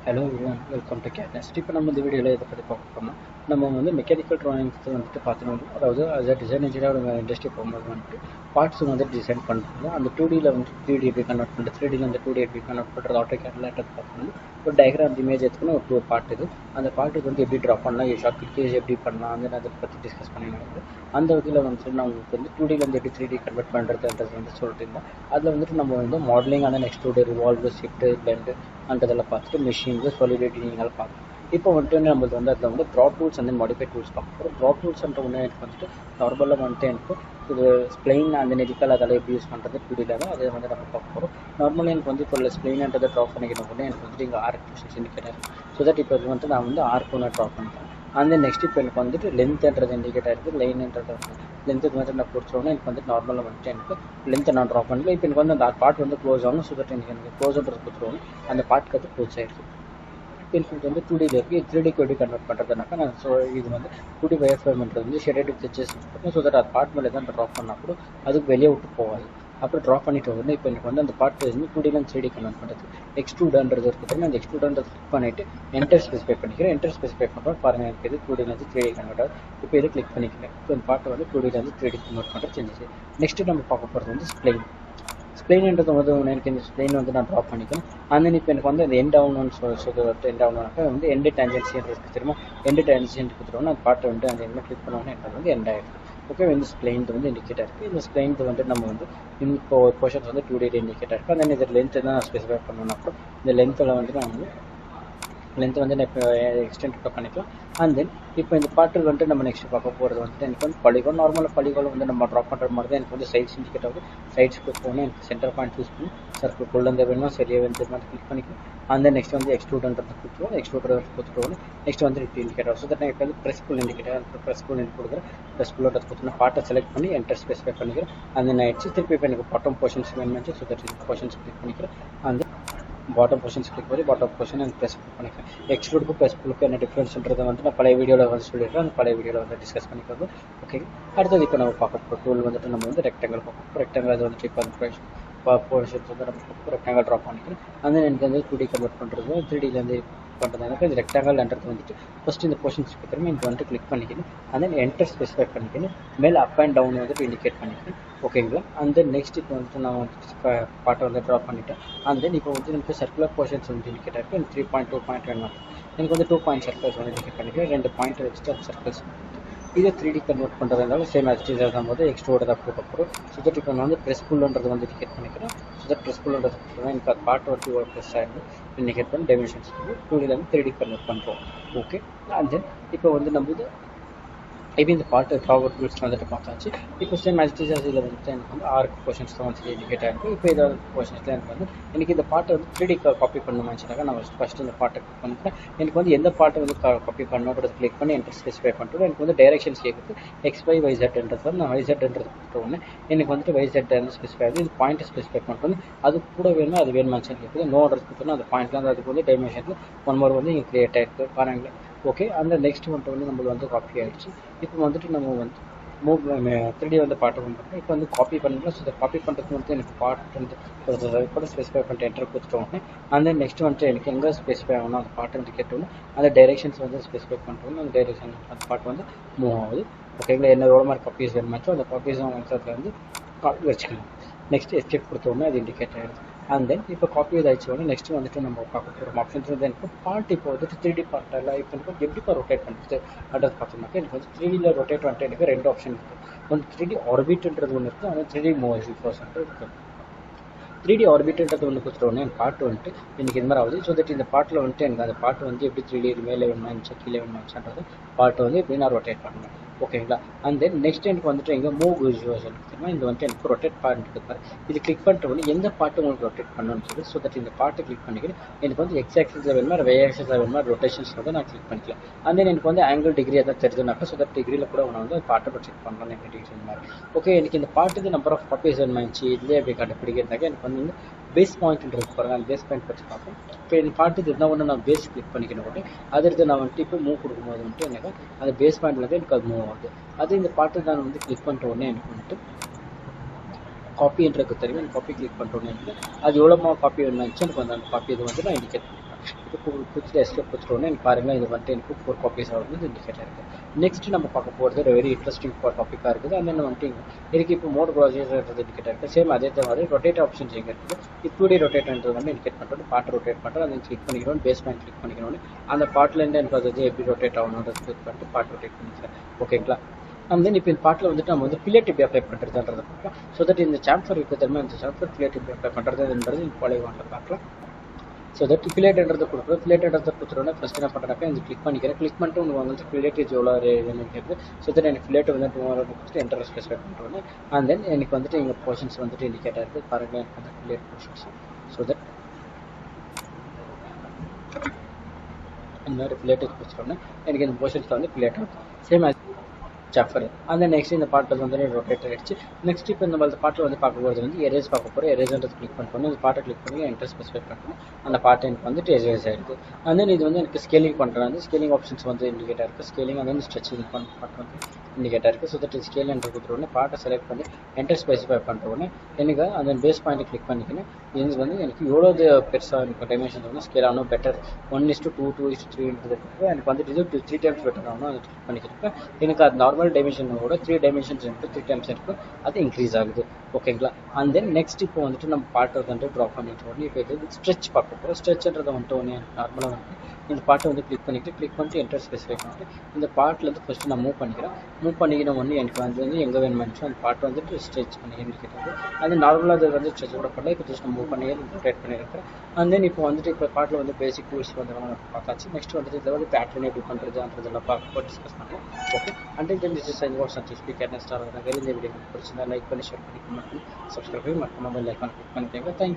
Hello everyone, welcome to CAD NEST. இப்போ நம்ம இந்த வீடியோவில் இதை பற்றி பார்க்க போகிறோம்னா நம்ம வந்து மெக்கானிக்கல் ட்ராயிங்ஸ் வந்துட்டு பார்த்தோம். அதாவது as a design engineer ஒரு இண்டஸ்ட்ரி போகும்போது வந்துட்டு பார்ட்ஸ் வந்து டிசைன் பண்ணுறது அந்த 2Dயில் வந்து 3D எப்படி கன்வெர்ட் பண்ணுறது 3Dயில் வந்து 2D எப்படி கன்வெர்ட் பண்ணுறது AutoCADல பார்க்கணும். ஒரு டயக்ராம் இமேஜ் எடுத்துக்கணும் ஒரு பார்ட் இது அந்த பார்ட்டுக்கு வந்து எப்படி ட்ரா பண்ணலாம் ஷார்ட் கிளிக்கேஜ் எப்படி பண்ணலாம் அந்த அதை பற்றி டிஸ்கஸ் பண்ணினாங்க. அந்த வகையில் வந்துட்டு நான் உங்களுக்கு வந்து 2Dயில் வந்து எப்படி 3D கன்வெர்ட் பண்ணுறதுன்றது வந்து சொல்லிட்டு இருந்தேன். அதில் வந்துட்டு நம்ம வந்து மாடலிங் அந்த next 2D revolve shift bend அந்ததெல்லாம் பார்த்துட்டு மிஷின்ஸு சாலிடிட்டி நீங்கள் பார்க்கலாம். இப்போ வந்துட்டு நம்மளுக்கு வந்து அதில் வந்து draw tools and modify tools பார்க்குறோம். ட்ரா டூல்ஸ்ன்ற ஒன்று எனக்கு வந்துட்டு நார்மலாக வந்துட்டு எனக்கு இது ஸ்ப்ளைன் அந்த நெரிக்கல் அதெல்லாம் எப்படி யூஸ் பண்ணுறது 2Dயில் தான் அதை வந்து நம்ம பார்க்க போகிறோம். நார்மலாக எனக்கு வந்து இப்போ ஸ்ப்ளைன்ன்றதை ட்ரா பண்ணிக்கணும் கூட எனக்கு வந்துட்டு இங்கே arc position indicator so that இப்போ இது வந்து நான் வந்து ஆர்க் ஒன்று ட்ரா பண்ணிட்டேன். அந்த நெக்ஸ்ட் இப்போ எனக்கு வந்துட்டு லென்த்ன்றது இண்டிகேட்டர் இருக்குது லைன்ன்றது லென்த்துக்கு வந்து நான் கொடுத்தோன்னா எனக்கு வந்து நார்மலாக வந்துட்டு எனக்கு லென்த்தை நான் ட்ரா பண்ணல. இப்போ எனக்கு வந்து அந்த பார்ட் வந்து க்ளோஸ் ஆகணும் ஸோ தட் எனக்கு க்ளோஸ்ன்றது கொடுத்துருவோம் அந்த பார்ட்க்கு வந்து க்ளோஸ் ஆகிடுது. இப்போ எனக்கு வந்து 2Dயில் இருக்குது 3Dக்கு எப்படி கன்வெர்ட் பண்ணுறதுனாக்கா நான் ஸோ இது வந்து 2D வயர் ஃப்ரேம்ன்றது வந்து ஷேடட் ஸ்கெட்சஸ் இருக்கும் ஸோ தட் அது பார்ட் மேலே தான் ட்ரா பண்ணால் கூட அதுக்கு வெளியே விட்டு போகாது. அப்புறம் ட்ரா பண்ணிட்டு வந்து இப்போ எனக்கு வந்து அந்த பார்ட் வந்து 2Dயில் 3D கன்வெர்ட் பண்ணுறது எக்ஸ்ட்ரூடன்றது இருக்குது. அந்த எக்ஸ்ட்ரூடன்றது கிளிக் பண்ணிவிட்டு என்டர் ஸ்பெசிஃபை பண்ணிக்கிறேன். என்டர் ஸ்பெசிஃபை பண்ணுறோம் பாருங்கள் எனக்கு இது 2Dயில் 3D கன்வெர்ட் ஆகுது. இப்போ இதை கிளிக் பண்ணிக்கிறேன். இப்போ இந்த பார்ட்டை வந்து 2Dயில் 3D கன்வெர்ட் பண்ணுறது செஞ்சிச்சு. நெக்ஸ்ட்டு நம்ம பார்க்க போகிறது வந்து ஸ்ப்ளைன்ன்றது வந்து எனக்கு இந்த ஸ்ப்ளைன் வந்து நான் ட்ரா பண்ணிக்கிறேன். அந்த இப்போ எனக்கு வந்து அந்த எண்ட் ஆகணும்னு சொல்லிட்டு எண்ட் ஆகணும்னாக்கா வந்து எண்டு டேஞ்சன்சின்னு இருக்குது தெரியுமா எண்டு டேஞ்சன்சி கொடுத்துருவோம்னா அந்த பார்ட்டை வந்து அந்த என்ன கிளிக் பண்ணோன்னா எனக்கு வந்து எண்ட் ஆகிடுது. ஓகே இந்த ஸ்ப்ளைன் வந்து இண்டிகேட்டர் இருக்குது. இந்த ஸ்ப்ளைன் வந்து நம்ம வந்து இப்போ போர்ஷன்ஸ் வந்து 2D இண்டிகேட்டர் இருக்குது. அந்த இதில் லென்த்து தான் நான் ஸ்பெசிஃபை பண்ணணும். அப்புறம் இந்த லென்த்தில் வந்து நான் வந்து லென்த் வந்து நான் இப்போ எக்ஸ்டெண்ட் பண்ணிக்கலாம். அண்ட் தென் இப்போ இந்த பாட்டில் வந்துட்டு நம்ம நெக்ஸ்ட் பார்க்க போகிறது வந்துட்டு எனக்கு வந்து பலிகோன் நார்மலாக பலிகோன் வந்து நம்ம ட்ரா பண்ணுற மாதிரி தான் எனக்கு வந்து சைட்ஸ் இண்டிகேட் ஆகுது. சைட்ஸ்க்கு போனால் எனக்கு சென்டர் பாயிண்ட் யூஸ் பண்ணி சர்க்கிள் குள்ளந்த வேணுமா சரியாக வந்து மாதிரி கிளிக் பண்ணிக்கலாம். அந்த நெக்ஸ்ட் வந்து எக்ஸ்ட்ரூடன்றது கொடுத்துருவோம் எக்ஸ்ட்ரூடர் கொடுத்துருவோம். நெக்ஸ்ட் வந்து இப்போ இண்டிகேட் ஆகும் ஸோ தட் நான் இப்போ வந்து ப்ரெஸ் புல் இண்டிகேட்டர் ப்ரெஸ் புல் கொடுக்குறேன். ப்ரெஸ் புல்லோட கொடுத்துருந்தேன் பார்ட்டை செலக்ட் பண்ணி என்டர் ஸ்பெசிஃபை பண்ணிக்கிறேன். அந்த நான் ஆயிடுச்சு திருப்பி இப்போ எனக்கு பாட்டம் போர்ஷன்ஸ் வேணுமாச்சு ஸோ தட் போர்ஷன்ஸ் கிளிக் பண்ணிக்கிறேன். அந்த பாட்டம் பொசிஷன்ஸ் கிளிக் பண்ணி பாட்டம் பொசிஷன் அண்ட் ப்ரெஸ் பண்ணிக்கிறேன். எக்ஸ்ட்ரூடுக்கு ப்ரெஸ் புல்லுக்கு என்ன டிஃப்ரென்ஸ்ன்றதை வந்து நான் பழைய வீடியோவில் வந்து சொல்லிடுறேன். அந்த பழைய வீடியோவில் வந்து டிஸ்கஸ் பண்ணிக்கிறது. ஓகே அடுத்தது இப்போ நம்ம பார்க்க போகிற டூல் வந்துட்டு நம்ம வந்து ரெக்டாங்கிள் பார்க்க ரெக்டாங்கிள் அது வந்துட்டு இப்போ அந்த போர்ஷன்ஸ் வந்து நம்ம ரெக்டாங்கிள் ட்ரா பண்ணிக்கிறேன். அந்த எனக்கு வந்து 2D கன்வெர்ட் பண்ணுறது 3Dலேருந்து பண்ணுறதுனால இந்த ரெக்டாங்கிள்ன்றது வந்துட்டு ஃபஸ்ட்டு இந்த போர்ஷன்ஸ் திரும்ப எனக்கு வந்துட்டு கிளிக் பண்ணிக்கணும். அந்த என்டர் ஸ்பெசிஃபை பண்ணிக்கணும். மேலே அப் அண்ட் டவுன் வந்துட்டு இண்டிகேட் பண்ணிக்கணும். ஓகேங்களா அந்த நெக்ஸ்ட் இப்போ வந்துட்டு நான் வந்து பாட்டை வந்து ட்ரா பண்ணிட்டேன். அந்த தென் இப்போ வந்து எனக்கு சர்க்குலர் போர்ஷன்ஸ் வந்து இண்டிகேட் ஆகிருக்கு. எனக்கு 3.2 பாயிண்ட் வேணும். எனக்கு வந்து 2 பாயிண்ட் சர்க்கிள்ஸ் வந்து இண்டிகேட் பண்ணிக்கிறேன். 2 பாயிண்ட் வச்சுட்டு அந்த சர்க்கிள்ஸ் இதை 3D கன்வெர்ட் பண்ணுறதுனால சேம் ஆக்டிவிட்டி ஆகும் போது எக்ஸ்ட்ரோட தான் போகிறோம். ஸோ தட் இப்போ நான் வந்து ப்ரெஸ் புல்லுன்றது வந்து இண்டிகேட் பண்ணிக்கிறேன். ஸோ தட் ப்ரெஸ் புல்லுன்றது எனக்கு அது பார்ட் வந்து ஒரு ப்ரெஸ் ஆகிடும் இண்டிகேட் பண்ணி டைமென்ஷன்ஸ் 2Dயில் 3D கன்வெர்ட் பண்ணுறோம். ஓகே அண்ட் தென் இப்போ வந்து நம்ம இது இப்போ இந்த பார்ட்டு ஃபார்வர்ட் டூல்ஸ் வந்துட்டு பார்த்தாச்சு. இப்போ சேம் ஆக்டிவிட்டிஸ் இதில் வந்துட்டு எனக்கு வந்து ஆர்க் போர்ஷன்ஸ் தான் வந்து இண்டிகேட் ஆகிருக்கு. இப்போ இதை போர்ஷன்ஸில் எனக்கு வந்து எனக்கு இந்த பாட்டை வந்து 3D காப்பி பண்ணணுமாச்சுனாக்கா நான் ஃபஸ்ட்டு இந்த பாட்டை கிளிக் பண்ணிக்கிறேன். எனக்கு வந்து எந்த பாட்டை வந்து காப்பி பண்ணணுன்றது கிளிக் பண்ணி என்டர் ஸ்பெசிஃபை பண்ணிட்டு எனக்கு வந்து டைரக்ஷன்ஸ் கேட்குது XYZ நான் YZன்றது கொடுத்தோன்னே எனக்கு வந்துட்டு YZ ஸ்பெசிஃபை ஆகுது. இது பாயிண்ட்டை ஸ்பெசிஃபை பண்ணிட்டு அது கூட வேணுமா அது வேணுமாச்சுன்னு கேட்குது. நோ அட்ரஸ் கொடுத்தோன்னா அந்த பாயிண்ட்லாம் அதுக்கு வந்து டைமென்ஷனில் 1 more வந்து இங்கே கிரியேட் ஆகிருக்கு பாருங்களேன். ஓகே அந்த நெக்ஸ்ட் வந்துட்டு வந்து நம்மளுக்கு வந்து காப்பி ஆகிடுச்சு. இப்போ வந்துட்டு நம்ம வந்து மூவ் 3D வந்து பாட்டு பண்ணுறோம். இப்போ வந்து காப்பி பண்ணிக்கலாம். ஸோ இதை காப்பி பண்ணுறதுக்கு வந்து எனக்கு பாட்டு வந்து கூட ஸ்பெசிஃபை பண்ணிட்டு என்டர் கொடுத்துட்டோன்னே அந்த நெக்ஸ்ட் வந்துட்டு எனக்கு எங்கே ஸ்பெசிஃபை ஆகணும் அந்த பாட்டு வந்து கேட்டோம்னா அந்த டைரெக்ஷன்ஸ் வந்து ஸ்பெசிஃபை பண்ணுறோம். அந்த டைரெக்ஷன் அந்த பாட்டு வந்து மூவ் ஆகுது. ஓகேங்களா என்ன எவ்வளோ மாதிரி காப்பீஸ் வேணுமாச்சோ அந்த காப்பீஸ் வந்து அதில் வந்து காப்பி வச்சுக்கலாம். நெக்ஸ்ட் எஸ்கேப் கொடுத்தோன்னே அது இண்டிகேட் ஆகிடுது. அண்ட் தென் இப்போ காப்பி ஆகிடுச்சு உடனே நெக்ஸ்ட் வந்துட்டு நம்ம பார்க்க போகிறோம் ஆப்ஷன்ஸ் வந்து எனக்கு பார்ட் இப்போ வந்துட்டு 3D பார்ட்டில் இப்போ எனக்கு எப்படிப்பா ரொட்டேட் பண்ணுறது அட்ரஸ் பார்த்தோம்னாக்கா எனக்கு வந்து 3Dயில் ரொட்டேட் வந்துட்டு எனக்கு 2 ஆப்ஷன் இருக்குது. ஒன்று 3D ஆர்பிட்ன்றது ஒன்று இருக்குது. ஆனால் 3D மூவ் ப்ரோசன்ட் இருக்குது. 3D ஆர்பிட்ன்றது ஒன்று கொடுத்துட்டோன்னே என் பாட்டு வந்துட்டு எனக்கு இது மாதிரி ஆகுது. ஸோ தட் இந்த பாட்டில் வந்துட்டு எனக்கு அந்த பாட்டு வந்து எப்படி 3D மேலே வேணுமாச்சு கீழே வேணுமாச்சுன்றது பாட்டு வந்து எப்படி நான் ரொட்டேட் பண்ணுவேன். ஓகேங்களா அண்ட் தென் நெக்ஸ்ட் எனக்கு வந்துட்டு எங்கே மூவ் யூஸ்வல் தெரியுமா இந்த வந்துட்டு எனக்கு ரொட்டேட் பாயிண்ட் இருக்குது. இது கிளிக் பண்ணிட்டு வந்து எந்த பாட்டு உங்களுக்கு ரொட்டேட் பண்ணணும்னு சொல்லி ஸோ தட் இந்த பாட்டை கிளிக் பண்ணிக்கிறேன். எனக்கு வந்து எக்ஸ் ஆக்சிஸில் வேணுமா ஒய் ஆக்சிஸில் வேணுமா ரொட்டேஷன்ஸ் வந்து நான் கிளிக் பண்ணிக்கலாம். அண்ட் தென் எனக்கு வந்து ஆங்கிள் டிகிரி எதாவது தெரிஞ்சுனாக்கா ஸோ தட் டிகிரியில் கூட நான் வந்து பாட்டை ப்ரொஜெக்ட் பண்ணலாம் எனக்கு டிகிரி மாதிரி. ஓகே எனக்கு இந்த பாட்டுக்கு நம்பர் ஆஃப் காப்பீஸ் வேணுமாச்சு இதுலேயே அப்படி கண்டுபிடிக்கிறதுனாக்க எனக்கு வந்து பேஸ் பாயிண்ட்ன்றது பாருங்கள் அந்த பேஸ் பாயிண்ட் வச்சு பார்ப்போம். இப்போ இந்த பாட்டுக்கு என்ன ஒன்று நான் பேஸ் கிளிக் பண்ணிக்கணும் உடனே அதற்கு நான் வந்துட்டு இப்போ மூவ் கொடுக்கும்போது வந்துட்டு எனக்கு அந்த பேஸ் பாயிண்ட்லேருந்து எனக்கு அது மூவ் ஆகுது. அது இந்த பாட்டு நான் வந்து கிளிக் பண்ணிட்ட உடனே எனக்கு வந்துட்டு காப்பின்றது தெரியும். எனக்கு காப்பி கிளிக் பண்ணிட்ட உடனே எனக்கு அது எவ்வளோ காப்பி வேணுமாச்சு எனக்கு வந்து அந்த காப்பி இது வந்து நான் இண்டிகேட் பண்ணிக்கிறேன். இது கொடுத்துட்டு எஸ்கேப் கொடுத்துட்டோன்னே எனக்கு பாருங்கள் இது வந்துட்டு எனக்கு 4 காப்பீஸ் ஆகுது இண்டிகேட் இருக்குது. நெக்ஸ்ட் நம்ம பார்க்க போகிறது வெரி இன்ட்ரெஸ்டிங் டாப்பிக்காக இருக்குது. அந்த வந்துட்டு இதுக்கு இப்போ மோட் ப்ராஜெக்ட்ன்றது இண்டிகேட் இருக்குது. சேம் அதே மாதிரி ரொட்டேட் ஆப்ஷன்ஸ் எங்கே இருக்குது, இப்படி ரொட்டேட்ன்றது வந்து இண்டிகேட் பண்ணுறது பார்ட் ரொட்டேட் பண்ணுறது அதை கிளிக் பண்ணிக்கணும். பேஸ் பாயிண்ட் கிளிக் பண்ணிக்கணும். அந்த பார்ட்லேருந்து எனக்கு அது எப்படி ரொட்டேட் ஆகணுன்றது கிளிக் பண்ணிட்டு பார்ட் ரொட்டேட் பண்ணிக்கிறேன். ஓகேங்களா. அண்ட் தென் இப்போ இந்த பாட்டில் வந்துட்டு நம்ம வந்து பில்லட் எப்படி அப்ளை பண்ணுறதுன்றது பார்க்கலாம். ஸோ தட் இந்த சாம்ஃபர் இருக்குது தெரியுமா, இந்த சாம்ஃபர் பில்லட் எப்படி அப்ளை பண்ணுறதுன்றது இப்போ பழைய வாங்க பார்க்கலாம். ஸோ தட் ஃபிலேட்ன்றது கொடுக்குறோம். ஃபிலேட்ன்றதை கொடுத்துட்டோன்னா ஃபஸ்ட் என்ன பண்ணுறப்ப இந்த கிளிக் பண்ணிக்கிறேன். கிளிக் பண்ணிட்டு உங்களுக்கு வந்து ஃபிலேட்டேஜ் எவ்வளோ வேணும்னு கேட்குது. ஸோ தட் எனக்கு ஃபிலேட் வந்து 200 கொடுத்துட்டு என்டர் ஸ்பெசிஃபை பண்ணுறோன்னு. அண்ட் தென் எனக்கு வந்துட்டு எங்கள் போர்ஷன்ஸ் வந்துட்டு இண்டிகேட் ஆகிருக்கு. பாருங்கள் எனக்கு வந்து ஃபிலேட் போர்ஷன்ஸ். ஸோ தட் இந்த மாதிரி ஃபிலேட்டேஜ் கொடுத்துட்டோன்னா எனக்கு இந்த போர்ஷன்ஸில் வந்து ஃபிலேட் ஆகும். சேம் சாஃபர். அந்த நெக்ஸ்ட் இந்த பாட்டில் வந்து ரொட்டேட் ஆகிடுச்சு. நெக்ஸ்ட் இப்போ இந்த பாட்டில் வந்து பார்க்கும்போது வந்து எரேஸ் பார்க்க போகிறோம். எரேஸ்ன்றது கிளிக் பண்ணணும். இந்த பாட்டை கிளிக் பண்ணி என்டர் ஸ்பெசிஃபை பண்ணணும். அந்த பாட்டை எனக்கு வந்துட்டு எரேஸ் ஆகிடுது. அண்ட் தென் இது வந்து எனக்கு ஸ்கேலிங் பண்ணுறேன். வந்து ஸ்கேலிங் ஆப்ஷன்ஸ் வந்து இண்டிகேட் இருக்குது. ஸ்கேலிங் வந்து ஸ்ட்ரெச்சிங் பாட்டு வந்து இண்டிகேட் இருக்குது. ஸோ தட் ஸ்கேல் என்ற கொடுத்துருவோன்னே பாட்டை செலக்ட் பண்ணி என்டர் ஸ்பெசிஃபை பண்ணுறோன்னே எனக்கு அந்த பேஸ் பாயிண்ட்டை கிளிக் பண்ணிக்கணும். இது வந்து எனக்கு எவ்வளோ பெருசாக எனக்கு டைமென்ஷன் வந்து ஸ்கேல் ஆகணும் பெட்டர் 1:2 2:3 எனக்கு வந்துட்டு இது 3 times பெட்டர் ஆகணும். அதை கிளிக் பண்ணிக்கிறப்ப எனக்கு அது நார்மல் டைமென்ஷனோட 3 டைமென்ஷன்ஸ் இருக்குது, 3 times இருக்குது, அது இன்க்ரீஸ் ஆகுது. ஓகேங்களா. அண்ட் தென் நெக்ஸ்ட் இப்போ வந்துட்டு நம்ம பாட்டை வந்து ட்ரா பண்ணிட்டு உடனே இப்போ இது ஸ்ட்ரெச் பார்க்க போகிறோம். ஸ்ட்ரெச்ன்றதை வந்துட்டு உடனே நார்மலாக வந்து இந்த பாட்டை வந்து கிளிக் பண்ணிட்டு என்டர் ஸ்பெசிஃபை பண்ணிட்டு இந்த பாட்டிலேருந்து ஃபஸ்ட்டு நான் மூவ் பண்ணிக்கிறேன். மூவ் பண்ணிக்கிற ஒன்று எனக்கு வந்து எங்கே வேணுமாச்சு அந்த பாட்டை வந்துட்டு ஸ்ட்ரெச் பண்ணி இண்டிகேட் அது நார்மலாக அது வந்து ஸ்ட்ரெச் கூட பண்ணல. இப்போ ஜஸ்ட் மூவ் பண்ணி ரொட்டேட் பண்ணியிருக்கேன். அண்ட் தென் இப்போ வந்துட்டு இப்போ பாட்டில் வந்து பேசிக் டூல்ஸ் வந்து நம்ம பார்த்தாச்சு. நெக்ஸ்ட் வந்துட்டு இதில் வந்து பேட்டர்ன் எப்படி பண்ணுறதுன்றதெல்லாம் பார்க்க டிஸ்கஸ் பண்ணலாம். Okay. Until then this is I watts and speak CAD NEST RR Nagar. இந்த வீடியோ பிடிச்சிருந்தா லைக் பண்ணி ஷேர் பண்ணி கமெண்ட் பண்ணி சப்ஸ்கிரைப் பண்ணி மறக்காம பெல் ஐகான் கிளிக் பண்ணிக்கோங்க. தேங்க்யூ.